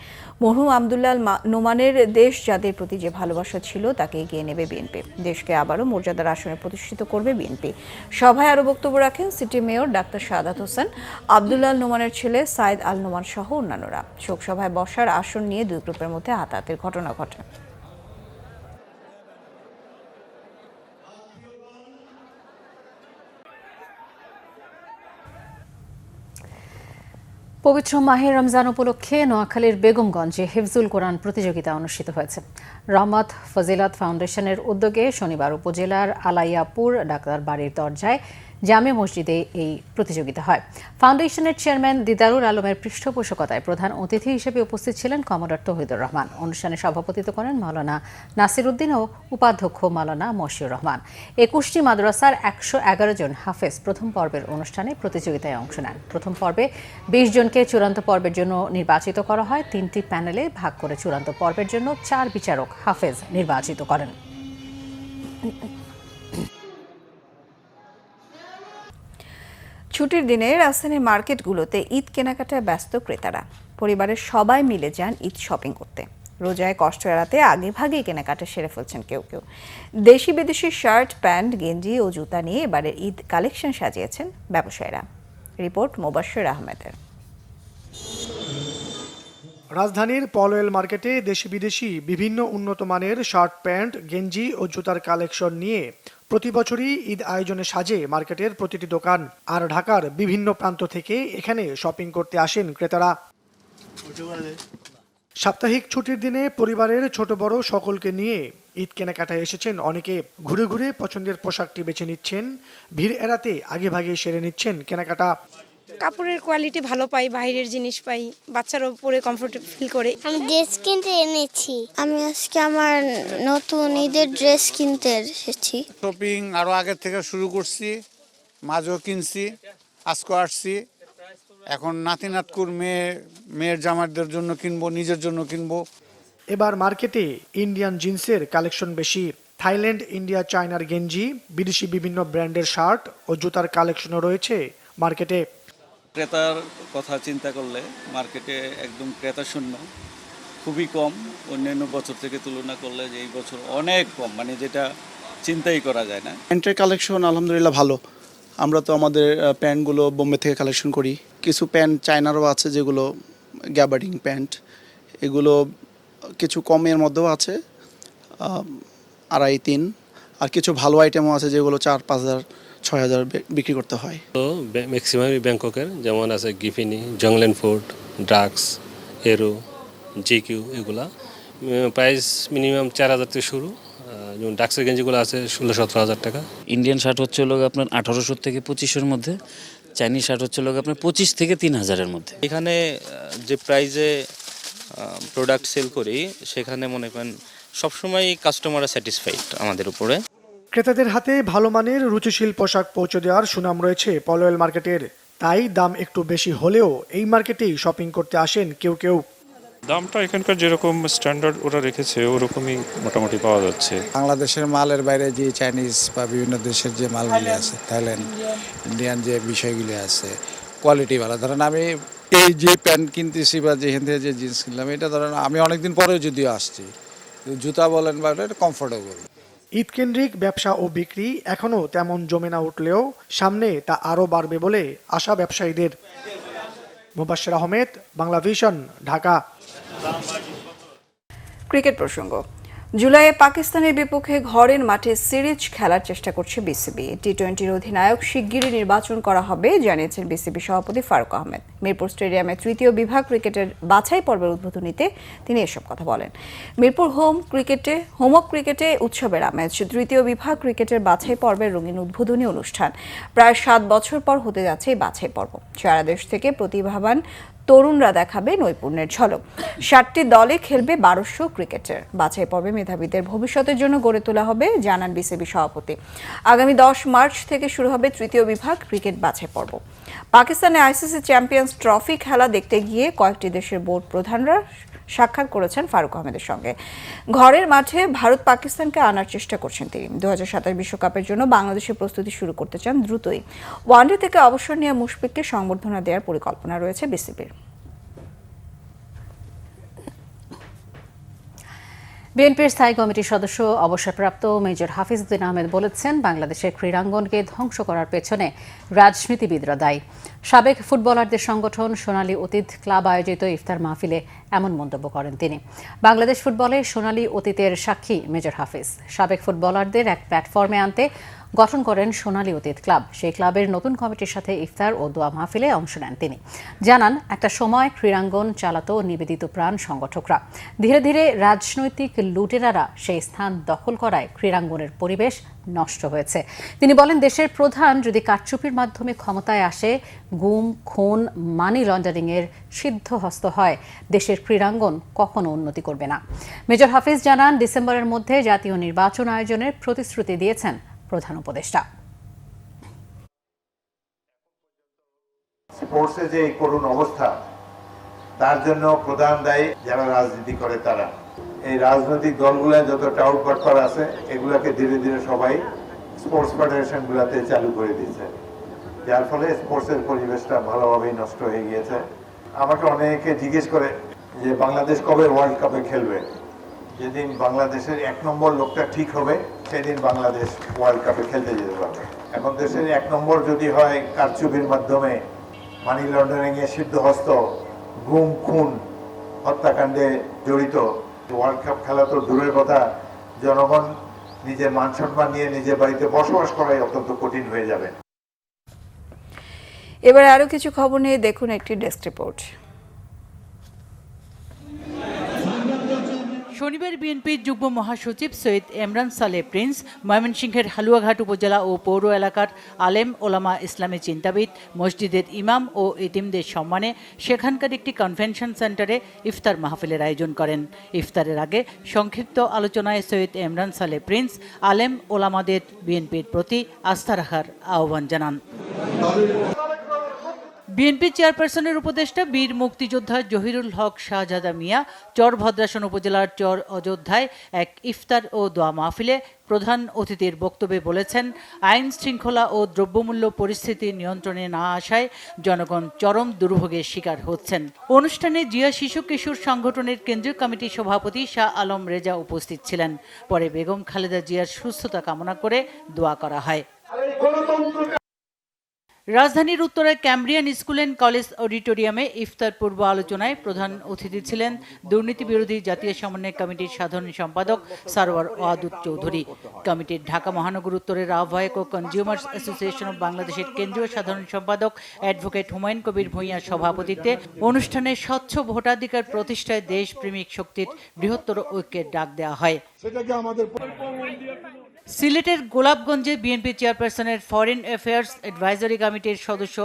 মরহুম আব্দুল্লাহ আল নোমানের দেশ জাতির প্রতি যে ভালোবাসা ছিল তাকে এগিয়ে নেবে বিএনপি। দেশকে আবারও মর্যাদার আসনে প্রতিষ্ঠিত করবে বিএনপি। সভায় আরও বক্তব্য রাখেন city mayor doctor Sadat Hossain, Abdullah Al নোমানের ছেলে সাইদ আল নোমান সহ অন্যান্যরা। শোকসভায় বসার আসন নিয়ে দুই গ্রুপের মধ্যে হাতাহাতির ঘটনা ঘটে। পবিত্র মাহে রমজান উপলক্ষে নোয়াখালীর বেগমগঞ্জে হিফজুল কোরআন প্রতিযোগিতা অনুষ্ঠিত হয়েছে। রহমত ফজিলাত ফাউন্ডেশনের উদ্যোগে শনিবার উপজেলার আলাইয়াপুর ডাক্তার বাড়ির দরজায় জামে মসজিদে এই প্রতিযোগিতা হয়। ফাউন্ডেশনের চেয়ারম্যান দিদারুল আলমের পৃষ্ঠপোষকতায় প্রধান অতিথি হিসেবে উপস্থিত ছিলেন কমোডর তৌহিদুর রহমান। অনুষ্ঠানে সভাপতিত্ব করেন মাওলানা নাসির উদ্দিন ও উপাধ্যক্ষ মাওলানা মশিউর রহমান। ২১টি মাদ্রাসার ১১১ জন হাফেজ প্রথম পর্বের অনুষ্ঠানে প্রতিযোগিতায় অংশ নেন। প্রথম পর্বে ২০ জনকে চূড়ান্ত পর্বের জন্য নির্বাচিত করা হয়। ৩টি প্যানেলে ভাগ করে চূড়ান্ত পর্বের জন্য ৪ বিচারক হাফেজ নির্বাচিত করেন। ছুটির দিনে রাজধানীর মার্কেটগুলোতে ঈদ কেনাকাটায় ব্যস্ত ক্রেতারা। পরিবারের সবাই মিলে যান ঈদ শপিং করতে। রোজায় কষ্ট এড়াতে আগেভাগেই কেনাকাটা সেরে ফেলছেন কেউ কেউ। দেশি বিদেশি শার্ট, প্যান্ট, গেঞ্জি ও জুতা নিয়ে এবারের ঈদ কালেকশন সাজিয়েছেন ব্যবসায়ীরা। রিপোর্ট মোবাশ্বের আহমেদের। রাজধানীর পলওয়েল মার্কেটে দেশি বিদেশি বিভিন্ন উন্নত মানের শার্ট, প্যান্ট, গেঞ্জি ও জুতার কালেকশন নিয়ে প্রতি বছরই ঈদ আয়োজনে সাজে মার্কেটের প্রতিটি দোকান। আর ঢাকার বিভিন্ন প্রান্ত থেকে এখানে শপিং করতে আসেন ক্রেতারা। সাপ্তাহিক ছুটির দিনে পরিবারের ছোট বড় সকলকে নিয়ে ঈদ কেনাকাটায় এসেছেন অনেকে। ঘুরে ঘুরে পছন্দের পোশাকটি বেছে নিচ্ছেন, ভিড় এড়াতে আগেভাগে সেরে নিচ্ছেন কেনাকাটা। কাপড়ের কোয়ালিটি ভালো পাই, বাইরের জিনিস পাই, বাচ্চারাও পরে কমফোর্টেবল ফিল করে। আমি ড্রেস কিনতে এনেছি, আমি আজকে আমার নতুন ঈদের ড্রেস কিনতে এসেছি। শপিং আরো আগে থেকে শুরু করছি, মাঝেও কিনছি, আজকে আসছি। এখন নাতি নাতকুর মেয়ের জামাইদের জন্য কিনবো, নিজের জন্য কিনবো। এবার মার্কেটে ইন্ডিয়ান জিন্সের কালেকশন বেশি। থাইল্যান্ড, ইন্ডিয়া, চায়নার গেঞ্জি, বিদেশি বিভিন্ন ব্র্যান্ডের শার্ট ও জুতার কালেকশনও রয়েছে মার্কেটে। ক্রেতার কথা চিন্তা করলে মার্কেটে একদম ক্রেতা শূন্য, খুবই কম। অন্যান্য বছর থেকে তুলনা করলে যে এই বছর অনেক কম, মানে যেটা চিন্তাই করা যায় না। প্যান্টের কালেকশন আলহামদুলিল্লাহ ভালো। আমরা তো আমাদের প্যান্টগুলো বোম্বে থেকে কালেকশন করি। কিছু প্যান্ট চায়নারও আছে যেগুলো গ্যাবার্ডিং প্যান্ট, এগুলো কিছু কমের মধ্যেও আছে, 2.5-3। আর কিছু ভালো আইটেমও আছে যেগুলো 4-5,000-6,000 বিক্রি করতে হয়। তো ম্যাক্সিমামই ব্যাংককের, যেমন আছে গিফিনি, জংলেন ফুড, ড্রাগস, এরো, জিকিউ, এগুলা প্রাইস মিনিমাম 4,000 থেকে শুরু, যেমন ডাক্সের গেঞ্জিগুলো আছে 16-17 হাজার টাকা। ইন্ডিয়ান শার্ট হচ্ছে লোক আপনার 1800 থেকে 2500-এর মধ্যে, চাইনিজ শার্ট হচ্ছে লোক আপনার 25 থেকে 3000-এর মধ্যে। এখানে যে প্রাইজে প্রোডাক্ট সেল করি সেখানে মনে করেন সবসময় কাস্টমাররা স্যাটিসফাইড আমাদের উপরে। ক্রেতাদের হাতে ভালো মানের রুচিশীল পোশাক পৌঁছে দেওয়ার সুনাম রয়েছে পলওয়েল মার্কেটের, তাই দাম একটু বেশি হলেও এই মার্কেটেই শপিং করতে আসেন কেউ কেউ। দামটা এখানকার যেরকম স্ট্যান্ডার্ড ওরা রেখেছে ওরকমই মোটামুটি পাওয়া যাচ্ছে। বাংলাদেশের মালের বাইরে যে চাইনিজ বা বিভিন্ন দেশের যে মালগুলি আছে, থাইল্যান্ড, ইন্ডিয়ান যে বিষয়গুলি আছে, কোয়ালিটি ভালো। ধরেন আমি এই যে প্যান্ট কিনতেছি বা যেখান থেকে যে জিন্স কিনলাম, এটা ধরেন আমি অনেকদিন পরেও যদিও আসছি, জুতা বলেন বা এটা কমফোর্টেবল। ঈদ কেন্দ্রিক ব্যবসা ও বিক্রি এখনও তেমন জমে না উঠলেও সামনে তা আরও বাড়বে বলে আশা ব্যবসায়ীদের। মুবাশশির আহমেদ, বাংলা ভিশন, ঢাকা। ক্রিকেট প্রসঙ্গ। জুলাইয়ে পাকিস্তানের বিপক্ষে ঘরের মাঠে সিরিজ খেলার চেষ্টা করছে বিসিবি। টি-20-র অধিনায়ক শিগগিরই নির্বাচন করা হবে জানিয়েছেন বিসিবি সভাপতি ফারুক আহমেদ। মিরপুর স্টেডিয়ামে তৃতীয় বিভাগ ক্রিকেটের বাছাই পর্বের উদ্বোধনীতে তিনি এসব কথা বলেন। মিরপুর হোম অফ ক্রিকেটে উৎসবের আমেজ। তৃতীয় বিভাগ ক্রিকেটের বাছাই পর্বের রঙিন উদ্বোধনী অনুষ্ঠান। প্রায় 7 বছর পর হতে যাচ্ছে এই বাছাই পর্ব। সারা দেশ থেকে প্রতিভাবান তরুণরা দেখাবে নৈপুণ্যের ঝলক। 7টি দলে খেলবে 1200 ক্রিকেটার। বাছাই পর্বে মেধাবীদের ভবিষ্যতের জন্য গড়ে তোলা হবে জানান বিসিবি সভাপতি। আগামী 10 মার্চ থেকে শুরু হবে তৃতীয় বিভাগ ক্রিকেট বাছাই পর্ব। পাকিস্তানে আইসিসি চ্যাম্পিয়ন্স ট্রফি খেলা দেখতে গিয়ে কয়েকটি দেশের বোর্ড প্রধানরা সাক্ষাৎ করেছেন ফারুক আহমেদের সঙ্গে। ঘরের মাঠে ভারত পাকিস্তানকে আনার চেষ্টা করছেন তিনি। 2027 বিশ্বকাপের জন্য বাংলাদেশের প্রস্তুতি শুরু করতে চান দ্রুতই। ওয়ানডে থেকে অবসর নেওয়া মুশফিককে সংবর্ধনা দেওয়ার পরিকল্পনা রয়েছে বিসিবির। বিএনপির স্থায়ী কমিটির সদস্য অবসরপ্রাপ্ত মেজর হাফিজ উদ্দিন আহমেদ বলেছেন, বাংলাদেশের ক্রীড়াঙ্গনকে ধ্বংস করার পেছনে রাজনীতিবিদরা দায়ী। সাবেক ফুটবলারদের সংগঠন সোনালী অতীত ক্লাব আয়োজিত ইফতার মাহফিলে এমন মন্তব্য করেন তিনি। বাংলাদেশ ফুটবলে সোনালী অতীতের সাক্ষী মেজর হাফিজ। সাবেক ফুটবলারদের এক প্ল্যাটফর্মে আনতে গঠন করেন সোনালী অতীত ক্লাব। সেই ক্লাবের নতুন কমিটির সাথে ইফতার ও দোয়া মাহফিলে অংশ নেন তিনি। জানান, একটা সময় ক্রীড়াঙ্গন চালাতো নিবেদিত প্রাণ সংগঠকরা। ধীরে ধীরে রাজনৈতিক লুটেরারা সেই স্থান দখল করায় ক্রীড়াঙ্গনের পরিবেশ নষ্ট হয়েছে। তিনি বলেন, দেশের প্রধান যদি কারচুপির মাধ্যমে ক্ষমতায় আসে, গুম, খুন, মানি লন্ডারিংয়ের সিদ্ধহস্ত হয়, দেশের ক্রীড়াঙ্গন কখনো উন্নতি করবে না। মেজর হাফিজ জানান, ডিসেম্বরের মধ্যে জাতীয় নির্বাচন আয়োজনের প্রতিশ্রুতি দিয়েছেন প্রধান উপদেষ্টা। স্পোর্টসে যে এই করুণ অবস্থা, তার জন্য প্রধান দায়ী যারা রাজনীতি করে তারা। এই রাজনৈতিক দলগুলো যত টাউট বাটপার আছে, এগুলাকে ধীরে ধীরে সবাই স্পোর্টস ফেডারেশন গুলাতে চালু করে দিয়েছে, যার ফলে স্পোর্টসের পরিবেশটা ভালোভাবেই নষ্ট হয়ে গিয়েছে। আমাকে অনেকে জিজ্ঞেস করে যে বাংলাদেশ কবে ওয়ার্ল্ড কাপে খেলবে। যেদিন বাংলাদেশের 1 নম্বর লোকটা ঠিক হবে, সেদিন বাংলাদেশ ওয়ার্ল্ড কাপে খেলতে যেতে পারবে। এখন দেশের 1 নম্বর যদি হয় কারচুপির মাধ্যমে, মানি লন্ডারিং এর সিদ্ধহস্ত, গুম, খুন, হত্যাকাণ্ডে জড়িত, ওয়ার্ল্ড কাপ খেলা তো দূরের কথা, জনগণ নিজের মান সম্মান নিয়ে নিজের বাড়িতে বসবাস করাই অত্যন্ত কঠিন হয়ে যাবে। এবার আরো কিছু খবর নিয়ে দেখুন একটি ডেস্ক রিপোর্ট। শনিবার বিএনপির যুগ্ম মহাসচিব সৈয়দ এমরান সালেহ প্রিন্স ময়মনসিংহের হালুয়াঘাট উপজেলা ও পৌর এলাকার আলেম ওলামা ইসলামী চিন্তাবিদ, মসজিদের ইমাম ও এতিমদের সম্মানে সেখানকার একটি কনভেনশন সেন্টারে ইফতার মাহফিলের আয়োজন করেন। ইফতারের আগে সংক্ষিপ্ত আলোচনায় সৈয়দ এমরান সালেহ প্রিন্স আলেম ওলামাদের বিএনপির প্রতি আস্থা রাখার আহ্বান জানান। বিএনপি চেয়ারপারসনের উপদেষ্টা বীর মুক্তিযোদ্ধা জহিরুল হক শাহজাদা মিয়া চর ভদ্রাসন উপজেলার চর অযোধ্যায় এক ইফতার ও দোয়া মাহফিলে প্রধান অতিথির বক্তব্যে বলেছেন, আইন শৃঙ্খলা ও দ্রব্যমূল্য পরিস্থিতি নিয়ন্ত্রণে না আসায় জনগণ চরম দুর্ভোগের শিকার হচ্ছেন। অনুষ্ঠানে জিয়া শিশু কিশোর সংগঠনের কেন্দ্রীয় কমিটির সভাপতি শাহ আলম রেজা উপস্থিত ছিলেন। পরে বেগম খালেদা জিয়ার সুস্থতা কামনা করে দোয়া করা হয়। রাজধানীর উত্তরায় ক্যামব্রিয়ান স্কুল অ্যান্ড কলেজ অডিটোরিয়ামে ইফতার পূর্ব আলোচনায় প্রধান অতিথি ছিলেন দুর্নীতি বিরোধী জাতীয় সমন্বয় কমিটির সাধারণ সম্পাদক সারওয়ার ওয়াদুদ চৌধুরী। কমিটির ঢাকা মহানগর উত্তরের আহ্বায়ক ও কনজিউমার্স অ্যাসোসিয়েশন অব বাংলাদেশের কেন্দ্রীয় সাধারণ সম্পাদক অ্যাডভোকেট হুমায়ুন কবির ভূঁইয়ার সভাপতিত্বে অনুষ্ঠানে স্বচ্ছ ভোটাধিকার প্রতিষ্ঠায় দেশপ্রেমিক শক্তির বৃহত্তর ঐক্যের ডাক দেওয়া হয়। সিলেটের গোলাপগঞ্জে বিএনপি চেয়ারপারসনের ফরেন অ্যাফেয়ার্স অ্যাডভাইজারি কমিটির সদস্য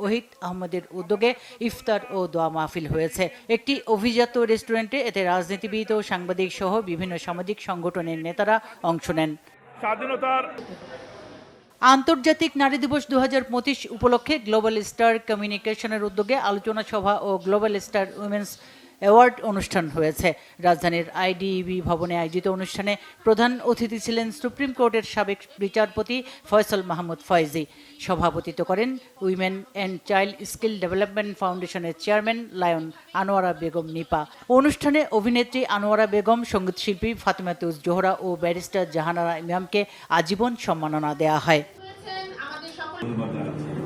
ওহিদ আহমদের উদ্যোগে ইফতার ও দোয়া মাহফিল হয়েছে। একটি অভিজাত রেস্টুরেন্টে এতে রাজনীতিবিদ ও সাংবাদিক সহ বিভিন্ন সামাজিক সংগঠনের নেতারা অংশ নেন। আন্তর্জাতিক নারী দিবস 2025 উপলক্ষে গ্লোবাল স্টার কমিউনিকেশনের উদ্যোগে আলোচনা সভা ও গ্লোবাল স্টার উইমেন্স অ্যাওয়ার্ড অনুষ্ঠান হয়েছে। রাজধানীর আইডিইবি ভবনে আয়োজিত অনুষ্ঠানে প্রধান অতিথি ছিলেন সুপ্রিম কোর্টের সাবেক বিচারপতি ফয়সাল মাহমুদ ফয়েজি। সভাপতিত্ব করেন women and child skill development ফাউন্ডেশনের চেয়ারম্যান লায়ন আনোয়ারা বেগম নিপা। অনুষ্ঠানে অভিনেত্রী আনোয়ারা বেগম, সঙ্গীতশিল্পী ফাতিমাতুজ জোহরা ও ব্যারিস্টার জাহানারা ইমামকে আজীবন সম্মাননা দেওয়া হয়।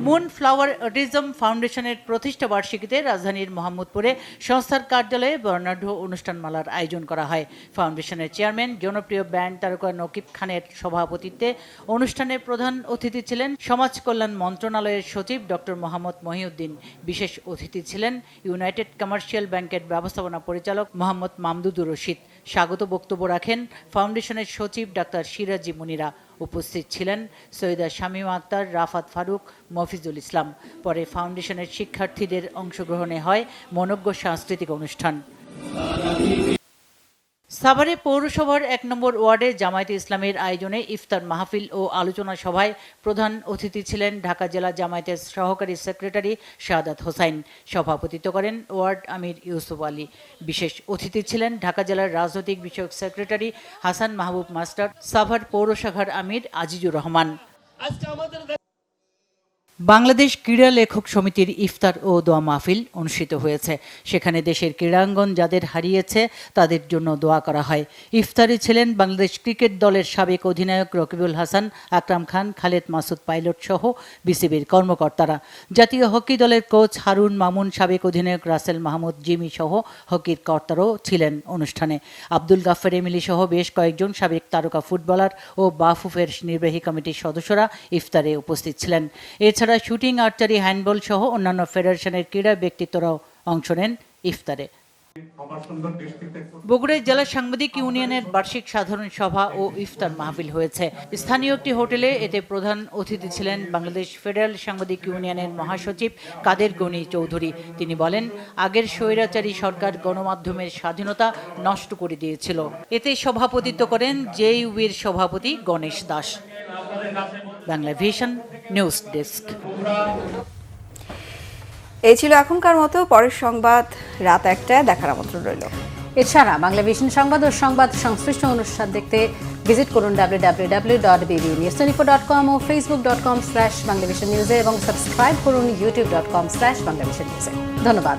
মুন ফ্লাওয়ার অটিজম ফাউন্ডেশনের প্রতিষ্ঠা বার্ষিকীতে রাজধানীর মোহাম্মদপুরে সংস্থার কার্যালয়ে বর্ণাঢ্য অনুষ্ঠানমালার আয়োজন করা হয়। ফাউন্ডেশনের চেয়ারম্যান জনপ্রিয় ব্যান্ড তারকা নকিব খানের সভাপতিত্বে অনুষ্ঠানে প্রধান অতিথি ছিলেন সমাজ কল্যাণ মন্ত্রণালয়ের সচিব ডক্টর মোহাম্মদ মহিউদ্দিন। বিশেষ অতিথি ছিলেন ইউনাইটেড কমার্শিয়াল ব্যাংকের ব্যবস্থাপনা পরিচালক মোহাম্মদ মামদুদুর রশিদ। স্বাগত বক্তব্য রাখেন ফাউন্ডেশনের সচিব ডাক্তার সিরাজি মুনিরা। উপস্থিত ছিলেন সৈয়দা শামীমা আক্তার, রাফাত ফারুক, মফিজুল ইসলাম। পরে ফাউন্ডেশনের শিক্ষার্থীদের অংশগ্রহণে হয় মনোজ্ঞ সাংস্কৃতিক অনুষ্ঠান। সাভারে পৌরসভার 1 নম্বর ওয়ার্ডে জামায়াতে ইসলামের আয়োজনে ইফতার মাহফিল ও আলোচনা সভায় প্রধান অতিথি ছিলেন ঢাকা জেলা জামায়াতের সহকারী সেক্রেটারি শাহাদাত হোসাইন। সভাপতিত্ব করেন ওয়ার্ড আমির ইউসুফ আলী। বিশেষ অতিথি ছিলেন ঢাকা জেলার রাজনৈতিক বিষয়ক সেক্রেটারি হাসান মাহবুব মাস্টার, সাভার পৌর শাখার আমির আজিজুর রহমান। বাংলাদেশ ক্রীড়া লেখক সমিতির ইফতার ও দোয়া মাহফিল অনুষ্ঠিত হয়েছে। সেখানে দেশের ক্রীড়াঙ্গন যাদের হারিয়েছে তাদের জন্য দোয়া করা হয়। ইফতারে ছিলেন বাংলাদেশ ক্রিকেট দলের সাবেক অধিনায়ক রকিবুল হাসান, আকরাম খান, খালেদ মাসুদ পাইলট সহ বিসিবির কর্মকর্তারা। জাতীয় হকি দলের কোচ হারুন মামুন, সাবেক অধিনায়ক রাসেল মাহমুদ জিমি সহ হকির কর্তারাও ছিলেন অনুষ্ঠানে। আব্দুল গাফফার এমিলি সহ বেশ কয়েকজন সাবেক তারকা ফুটবলার ও বাফুফের নির্বাহী কমিটির সদস্যরা ইফতারে উপস্থিত ছিলেন। এছাড়া শুটিং, আর্চারি, হ্যান্ডবল সহ অন্যান্য ফেডারেশনের ক্রীড়া ব্যক্তিত্বরাও অংশ নেন ইফতারে। বগুড়ায় জেলা সাংবাদিক ইউনিয়নের বার্ষিক সাধারণ সভা ও ইফতার মাহফিল হয়েছে। স্থানীয় একটি হোটেলে এতে প্রধান অতিথি ছিলেন বাংলাদেশ ফেডারেল সাংবাদিক ইউনিয়নের মহাসচিব কাদের গনি চৌধুরী। তিনি বলেন, আগের স্বৈরাচারী সরকার গণমাধ্যমের স্বাধীনতা নষ্ট করে দিয়েছিল। এতে সভাপতিত্ব করেন জেইউবির সভাপতি Ganesh Das. Bangla vision news desk. এই ছিল এখনকার মতো। পরের সংবাদ রাত 1টায় দেখার আমন্ত্রণ রইল। এছাড়া বাংলা ভিশন সংবাদ ও সংবাদ সংশ্লিষ্ট অনুষ্ঠান দেখতে ভিজিট করুন www.bbnews24.com ও facebook.com/banglavishnnews এবং সাবস্ক্রাইব করুন youtube.com/banglavishnnews। ধন্যবাদ।